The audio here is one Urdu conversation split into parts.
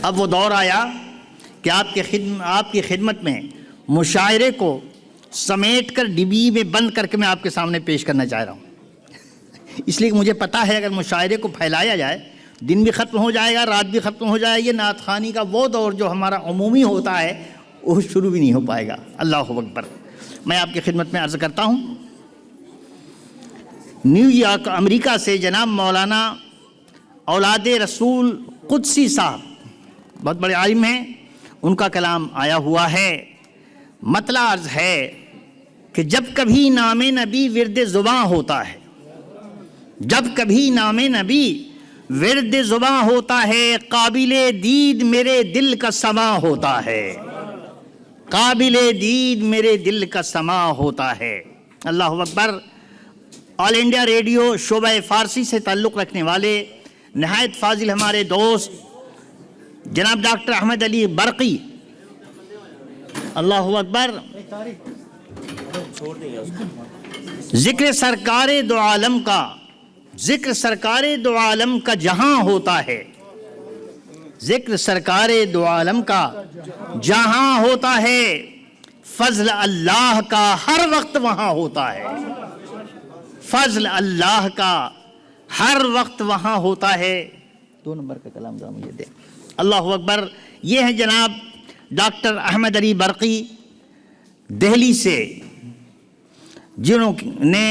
اب وہ دور آیا کہ آپ کی خدمت میں مشاعرے کو سمیٹ کر ڈبی میں بند کر کے میں آپ کے سامنے پیش کرنا چاہ رہا ہوں، اس لیے کہ مجھے پتہ ہے اگر مشاعرے کو پھیلایا جائے دن بھی ختم ہو جائے گا، رات بھی ختم ہو جائے گی، یہ نعت خوانی کا وہ دور جو ہمارا عمومی ہوتا ہے وہ شروع بھی نہیں ہو پائے گا۔ اللہ اکبر۔ میں آپ کی خدمت میں عرض کرتا ہوں، نیو یارک امریکہ سے جناب مولانا اولاد رسول قدسی صاحب بہت بڑے عالم ہیں، ان کا کلام آیا ہوا ہے۔ مطلع عرض ہے کہ جب کبھی نام نبی ورد زباں ہوتا ہے، جب کبھی نام نبی ورد زباں ہوتا ہے، قابل دید میرے دل کا سماں ہوتا ہے، قابل دید میرے دل کا سماں ہوتا ہے۔ اللہ اکبر۔ آل انڈیا ریڈیو شعبہ فارسی سے تعلق رکھنے والے نہایت فاضل ہمارے دوست جناب ڈاکٹر احمد علی برقی، اللہ اکبر، ذکر سرکار دو عالم کا، ذکر سرکار دو عالم کا جہاں ہوتا ہے، ذکر سرکار دو عالم کا جہاں ہوتا ہے، فضل اللہ کا ہر وقت وہاں ہوتا ہے، فضل اللہ کا ہر وقت وہاں ہوتا ہے۔ 2 نمبر کا کلام ذرا مجھے دے۔ اللہ اکبر۔ یہ ہیں جناب ڈاکٹر احمد علی برقی دہلی سے، جنہوں نے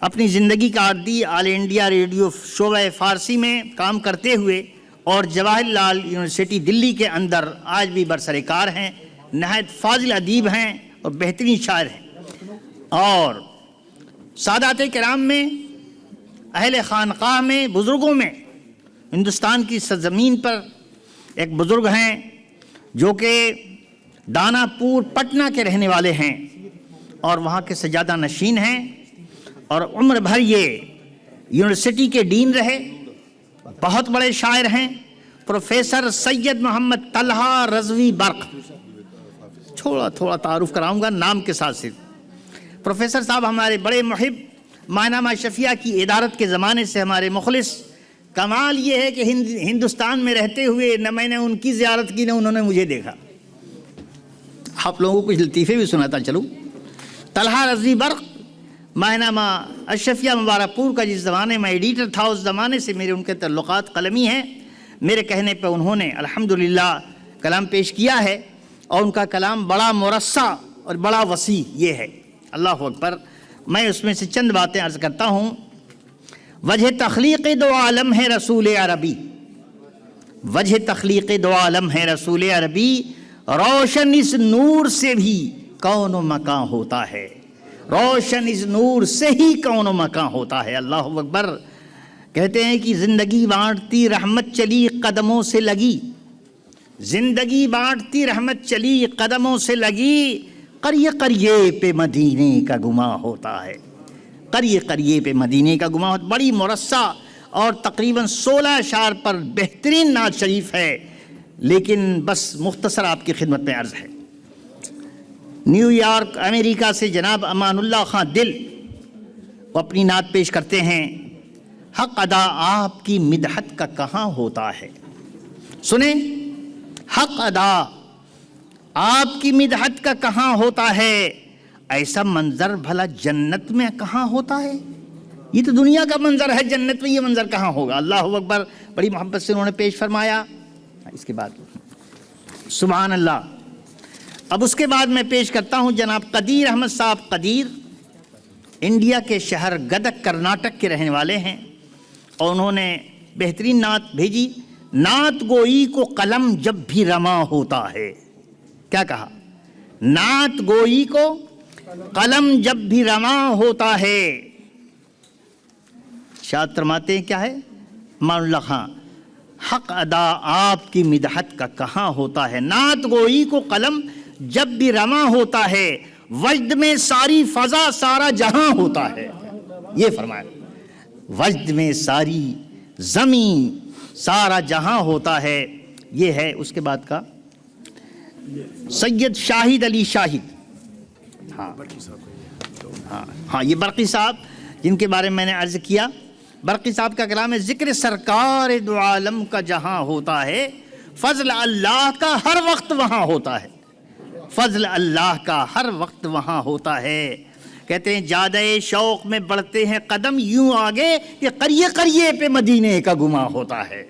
اپنی زندگی کاٹ دی آل انڈیا ریڈیو شعبہ فارسی میں کام کرتے ہوئے، اور جواہر لال یونیورسٹی دلی کے اندر آج بھی برسرکار ہیں، نہایت فاضل ادیب ہیں اور بہترین شاعر ہیں۔ اور سادات کرام میں، اہل خانقاہ میں، بزرگوں میں، ہندوستان کی سرزمین پر ایک بزرگ ہیں جو کہ دانا پور پٹنہ کے رہنے والے ہیں اور وہاں کے سجادہ نشین ہیں، اور عمر بھر یہ یونیورسٹی کے ڈین رہے، بہت بڑے شاعر ہیں، پروفیسر سید محمد طلحہ رضوی برق۔ تھوڑا تعارف کراؤں گا نام کے ساتھ صرف۔ پروفیسر صاحب ہمارے بڑے محب، ماہنامہ شفیہ کی ادارت کے زمانے سے ہمارے مخلص۔ کمال یہ ہے کہ ہندوستان میں رہتے ہوئے نہ میں نے ان کی زیارت کی نہ انہوں نے مجھے دیکھا۔ آپ لوگوں کو کچھ لطیفے بھی سناتا چلوں۔ طلحہ رضوی برق ماہنامہ اشرفیہ مبارک پور کا جس زمانے میں ایڈیٹر تھا، اس زمانے سے میرے ان کے تعلقات قلمی ہیں۔ میرے کہنے پہ انہوں نے الحمدللہ کلام پیش کیا ہے، اور ان کا کلام بڑا مرصع اور بڑا وسیع یہ ہے۔ اللہ اکبر۔ میں اس میں سے چند باتیں عرض کرتا ہوں۔ وجہ تخلیق دو عالم ہے رسول عربی، وجہ تخلیق دو عالم ہے رسول عربی، روشن اس نور سے بھی کون و مکان ہوتا ہے، روشن اس نور سے ہی کون و مکان ہوتا ہے۔ اللہ اکبر۔ کہتے ہیں کہ زندگی بانٹتی رحمت چلی قدموں سے لگی، زندگی بانٹتی رحمت چلی قدموں سے لگی، قریے قریے پہ مدینے کا گماں ہوتا ہے، قریے قریے پہ مدینے کا گماں ہوتا ہے۔ بڑی مرصع اور تقریباً 16 اشعار پر بہترین نعت شریف ہے، لیکن بس مختصر آپ کی خدمت میں عرض ہے۔ نیو یارک امریکہ سے جناب امان اللہ خان دل وہ اپنی نعت پیش کرتے ہیں۔ حق ادا آپ کی مدحت کا کہاں ہوتا ہے، سنیں، حق ادا آپ کی مدحت کا کہاں ہوتا ہے، ایسا منظر بھلا جنت میں کہاں ہوتا ہے۔ یہ تو دنیا کا منظر ہے، جنت میں یہ منظر کہاں ہوگا۔ اللہ اکبر۔ بڑی محبت سے انہوں نے پیش فرمایا۔ اس کے بعد سبحان اللہ۔ اب اس کے بعد میں پیش کرتا ہوں جناب قدیر احمد صاحب قدیر، انڈیا کے شہر گدک کرناٹک کے رہنے والے ہیں، اور انہوں نے بہترین نعت بھیجی۔ نعت گوئی کو قلم جب بھی رواں ہوتا ہے، کیا کہا، نعت گوئی کو قلم جب بھی رواں ہوتا ہے۔ شاد فرماتے ہیں کیا ہے مان اللہ خان، حق ادا آپ کی مدحت کا کہاں ہوتا ہے، نعت گوئی کو قلم جب بھی رواں ہوتا ہے، وجد میں ساری فضا سارا جہاں ہوتا ہے۔ یہ فرمایا، وجد میں ساری زمین سارا جہاں ہوتا ہے۔ یہ ہے اس کے بعد کا سید شاہد علی شاہد، ہاں یہ برقی صاحب جن کے بارے میں نے عرض کیا۔ برقی صاحب کا کلام ہے، ذکر سرکار دو عالم کا جہاں ہوتا ہے، فضل اللہ کا ہر وقت وہاں ہوتا ہے، فضل اللہ کا ہر وقت وہاں ہوتا ہے۔ کہتے ہیں زیادہ شوق میں بڑھتے ہیں قدم یوں آگے کہ قریے قریے پہ مدینے کا گماں ہوتا ہے۔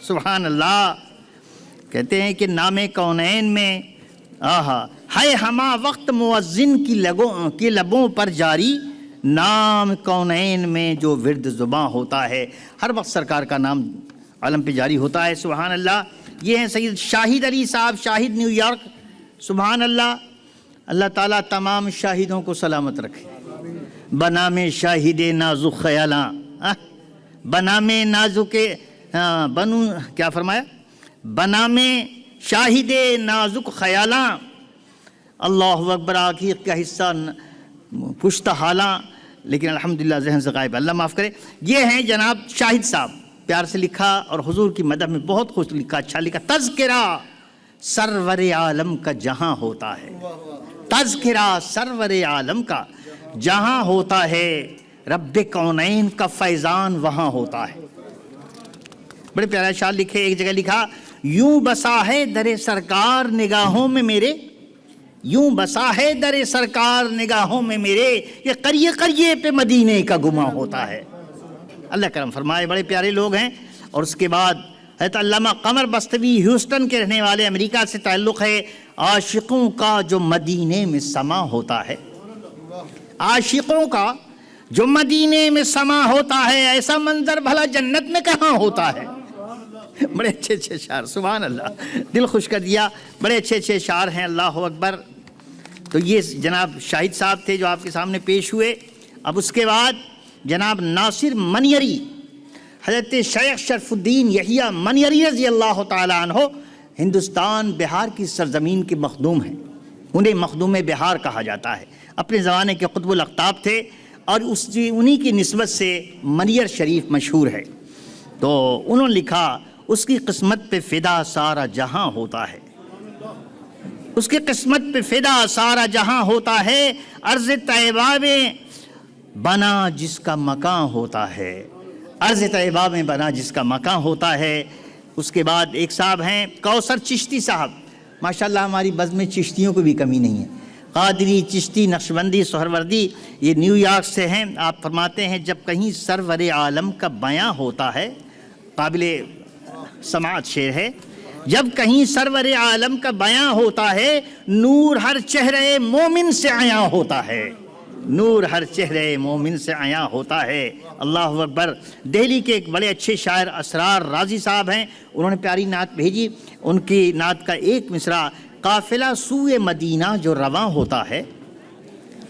سبحان اللہ۔ کہتے ہیں کہ نام کونین میں ہے ہما وقت مؤذن کی لبوں پر جاری، نام کونین میں جو ورد زباں ہوتا ہے، ہر وقت سرکار کا نام عالم پہ جاری ہوتا ہے۔ سبحان اللہ۔ یہ ہیں سید شاہد علی صاحب، شاہد نیو یارک۔ سبحان اللہ۔ اللہ تعالیٰ تمام شاہدوں کو سلامت رکھے۔ بنام شاہد نازک خیالاں، بنام نازک بنو کیا فرمایا، بنام شاہد نازک خیالاں، اللہ اکبر عقیق کا حصہ پشت حالاں، لیکن الحمدللہ ذہن سے غائب، اللہ معاف کرے۔ یہ ہیں جناب شاہد صاحب، پیار سے لکھا اور حضور کی مدح میں بہت خوش لکھا، اچھا لکھا۔ تذکرہ سرور عالم کا جہاں ہوتا ہے، تذکرہ سرور عالم کا جہاں ہوتا ہے، رب کونین کا فیضان وہاں ہوتا ہے۔ بڑے پیارا شعر لکھے، ایک جگہ لکھا، یوں بسا ہے در سرکار نگاہوں میں میرے، یوں بسا ہے در سرکار نگاہوں میں میرے، یہ قریے قریے پہ مدینے کا گماں ہوتا ہے۔ اللہ کرم فرمائے، بڑے پیارے لوگ ہیں۔ اور اس کے بعد حضرت علامہ قمر بستوی ہیوسٹن کے رہنے والے، امریکہ سے تعلق ہے۔ عاشقوں کا جو مدینے میں سما ہوتا ہے، عاشقوں کا جو مدینے میں سما ہوتا ہے، ایسا منظر بھلا جنت میں کہاں ہوتا ہے۔ بڑے اچھے اچھے شعر، سبحان اللہ، دل خوش کر دیا۔ بڑے اچھے اچھے شعر ہیں، اللہ اکبر۔ تو یہ جناب شاہد صاحب تھے جو آپ کے سامنے پیش ہوئے۔ اب اس کے بعد جناب ناصر منیری، حضرت شیخ شرف الدین یحییٰ منیری رضی اللہ تعالیٰ عنہ، ہندوستان بہار کی سرزمین کے مخدوم ہیں، انہیں مخدوم بہار کہا جاتا ہے۔ اپنے زمانے کے قطب الاقطاب تھے، اور انہی کی نسبت سے منیر شریف مشہور ہے۔ تو انہوں نے لکھا، اس کی قسمت پہ فدا سارا جہاں ہوتا ہے، اس کی قسمت پہ فدا سارا جہاں ہوتا ہے، عرض طیبہ میں بنا جس کا مکان ہوتا ہے، عرض طیبہ میں بنا جس کا مکان ہوتا ہے۔ اس کے بعد ایک صاحب ہیں کوثر چشتی صاحب، ماشاءاللہ ہماری بزم میں چشتیوں کو بھی کمی نہیں ہے، قادری، چشتی، نقشبندی، سہروردی، یہ نیو یارک سے ہیں۔ آپ فرماتے ہیں، جب کہیں سرور عالم کا بیاں ہوتا ہے، قابل سماعت شعر ہے، جب کہیں سرور عالم کا بیاں ہوتا ہے، نور ہر چہرے مومن سے عیاں ہوتا ہے، نور ہر چہرے مومن سے عیاں ہوتا ہے۔ اللہ اکبر۔ دہلی کے ایک بڑے اچھے شاعر اسرار رازی صاحب ہیں، انہوں نے پیاری نعت بھیجی۔ ان کی نعت کا ایک مصرع، قافلہ سوئے مدینہ جو رواں ہوتا ہے،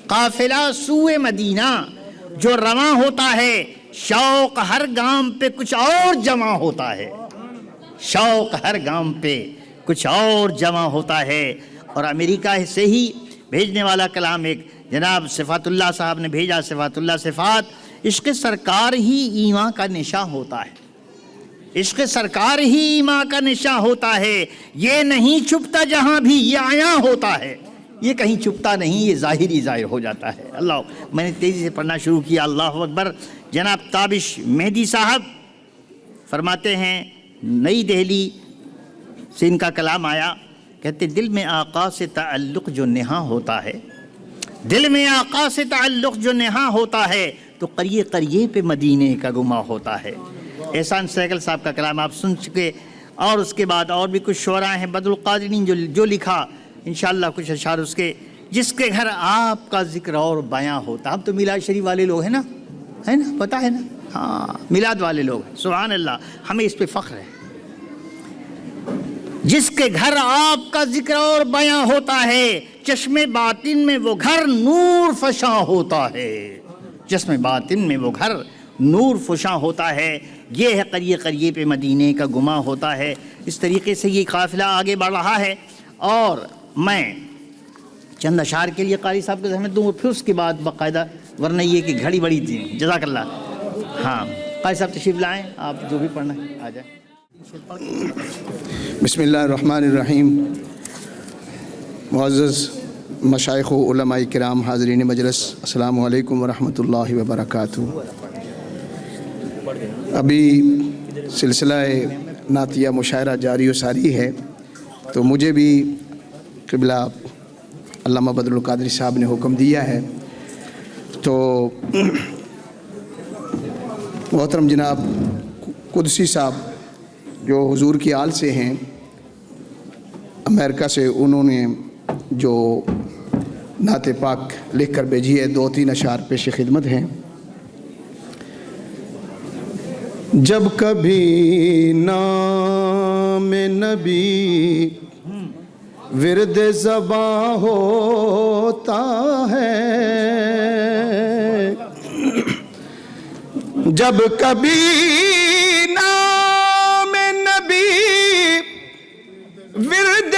قافلہ سوئے مدینہ جو رواں ہوتا ہے، شوق ہر گام پہ کچھ اور جمع ہوتا ہے، شوق ہر گام پہ کچھ اور جمع ہوتا ہے۔ اور امریکہ سے ہی بھیجنے والا کلام ایک جناب صفات اللہ صاحب نے بھیجا، صفات اللہ صفات، عشق سرکار ہی ایمان کا نشاں ہوتا ہے، عشق سرکار ہی ایمان کا نشاں ہوتا ہے، یہ نہیں چھپتا جہاں بھی یہ عیاں ہوتا ہے، یہ کہیں چھپتا نہیں، یہ ظاہر ہی ظاہر ہو جاتا ہے۔ اللہ، میں نے تیزی سے پڑھنا شروع کیا، اللہ اکبر۔ جناب تابش مہدی صاحب فرماتے ہیں، نئی دہلی سے ان کا کلام آیا، کہتے دل میں آقا سے تعلق جو نہاں ہوتا ہے، دل میں آقا سے تعلق جو نہاں ہوتا ہے، تو قریے قریے پہ مدینے کا گماں ہوتا ہے۔ احسان سہگل صاحب کا کلام آپ سن چکے، اور اس کے بعد اور بھی کچھ شعراء ہیں، بدر القادرین جو لکھا، انشاءاللہ کچھ اشعار اس کے، جس کے گھر آپ کا ذکر اور بیاں ہوتا۔ ہم تو میلاد شریف والے لوگ ہیں نا، ہے نا، پتہ ہے نا، ہاں میلاد والے لوگ ہیں، سبحان اللہ، ہمیں اس پہ فخر ہے۔ جس کے گھر آپ کا ذکر اور بیاں ہوتا ہے، چشم باطن میں وہ گھر نور فشاں ہوتا ہے، چشم باطن میں وہ گھر نور فشاں ہوتا ہے، یہ ہے قریے قریے پہ مدینے کا گماں ہوتا ہے۔ اس طریقے سے یہ قافلہ آگے بڑھ رہا ہے، اور میں چند اشعار کے لیے قاری صاحب کو زحمت دوں، اور پھر اس کے بعد باقاعدہ، ورنہ یہ کہ گھڑی بڑی تھی۔ جزاک اللہ۔ ہاں قاری صاحب تشریف لائیں، آپ جو بھی پڑھنا ہے آ جائیں۔ بسم اللہ الرحمن الرحیم۔ معزز مشائخ و علماء کرام، حاضرین مجلس، السلام علیکم ورحمۃ اللہ وبرکاتہ۔ ابھی سلسلہ نعتیہ مشاعرہ جاری و ساری ہے، تو مجھے بھی قبلہ علامہ بدر القادری صاحب نے حکم دیا ہے، تو محترم جناب قدسی صاحب جو حضور کی آل سے ہیں، امریکہ سے، انہوں نے جو نعت پاک لکھ کر بھیجی ہے، 2-3 اشعار پیش خدمت ہیں۔ جب کبھی نام نبی ورد زباں ہوتا ہے، جب کبھی نام نبی ورد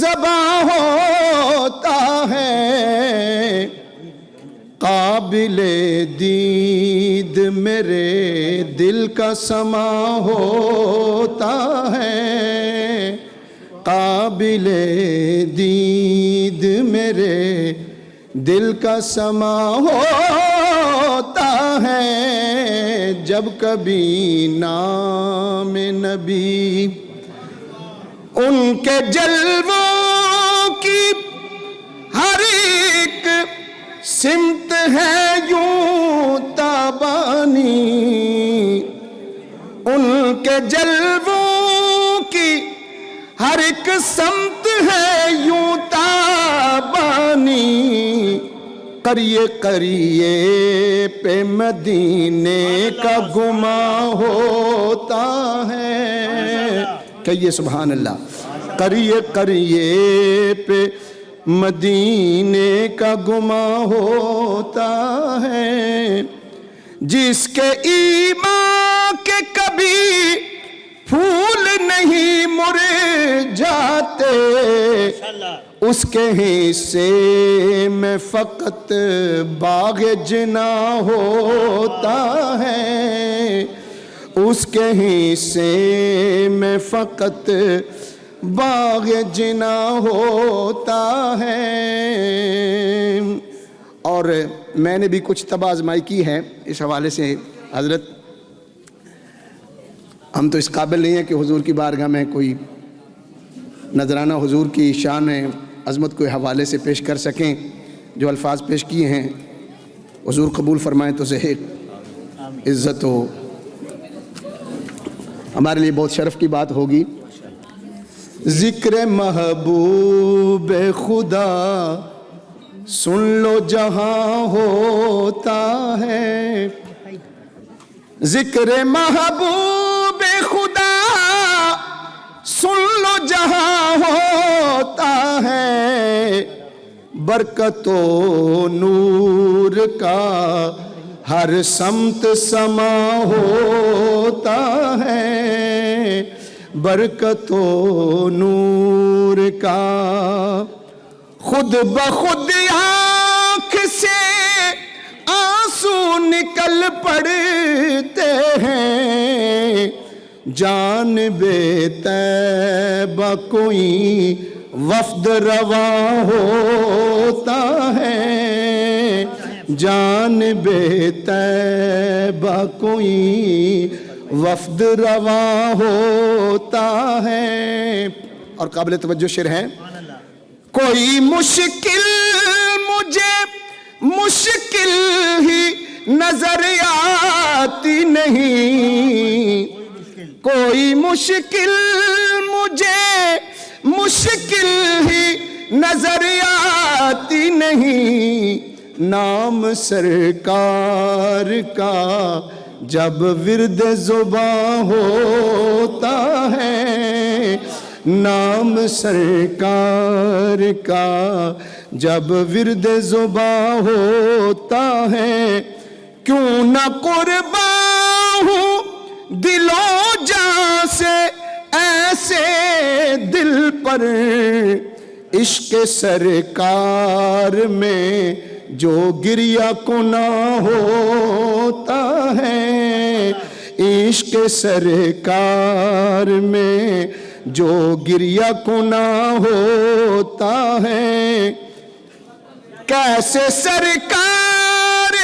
زباں ہوتا ہے، قابل دید میرے دل کا سما ہوتا ہے، قابل دید میرے دل کا سما ہوتا ہے، جب کبھی نام نبی ان کے جلووں کی ہر ایک سمت ہے یوں تابانی، ان کے جلووں کی ہر ایک سمت ہے یوں تابانی، قریے قریے پہ مدینے کا گماں ہوتا ہے، کہیے سبحان اللہ، قریے قریے پہ مدینے کا گماں ہوتا ہے، جس کے ایمان کے کبھی پھول نہیں مرجھاتے، اس کے حصے میں فقط باغ جنا ہوتا ہے، اس کے حصے میں فقط باغ جنا ہوتا ہے۔ اور میں نے بھی کچھ طب آزمائی کی ہے اس حوالے سے۔ حضرت، ہم تو اس قابل نہیں ہیں کہ حضور کی بارگاہ میں کوئی نذرانہ حضور کی شان عظمت کو حوالے سے پیش کر سکیں، جو الفاظ پیش کیے ہیں حضور قبول فرمائیں تو زہد عزت ہو، ہمارے لیے بہت شرف کی بات ہوگی۔ ذکر محبوب خدا سن لو جہاں ہوتا ہے، ذکر محبوب خدا سن لو جہاں ہوتا ہے، برکت و نور کا ہر سمت سما ہوتا ہے، برکت و نور کا خود بخود آنکھ سے آنسو نکل پڑتے ہیں، جانب طیبہ کوئی وفد رواں ہوتا ہے، جانب طیبہ کوئی وفد رواں ہوتا ہے۔ اور قابل توجہ شعر ہے، کوئی مشکل مجھے مشکل ہی نظر آتی نہیں، کوئی مشکل مجھے مشکل ہی نظر آتی نہیں، نام سرکار کا جب ورد زباں ہوتا ہے، نام سرکار کا جب ورد زباں ہوتا ہے، کیوں نہ قربان ہوں دل و جاں سے ایسے دل پر، عشق سرکار میں جو گریہ کناں ہوتا ہے، عشق سرکار میں جو گریہ کناں ہوتا ہے، کیسے سرکار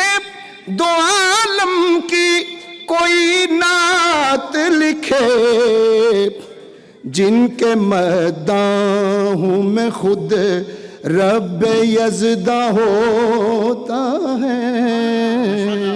دو عالم کی کوئی نعت لکھے جن کے مداحوں میں خود رب یزداں ہوتا ہے.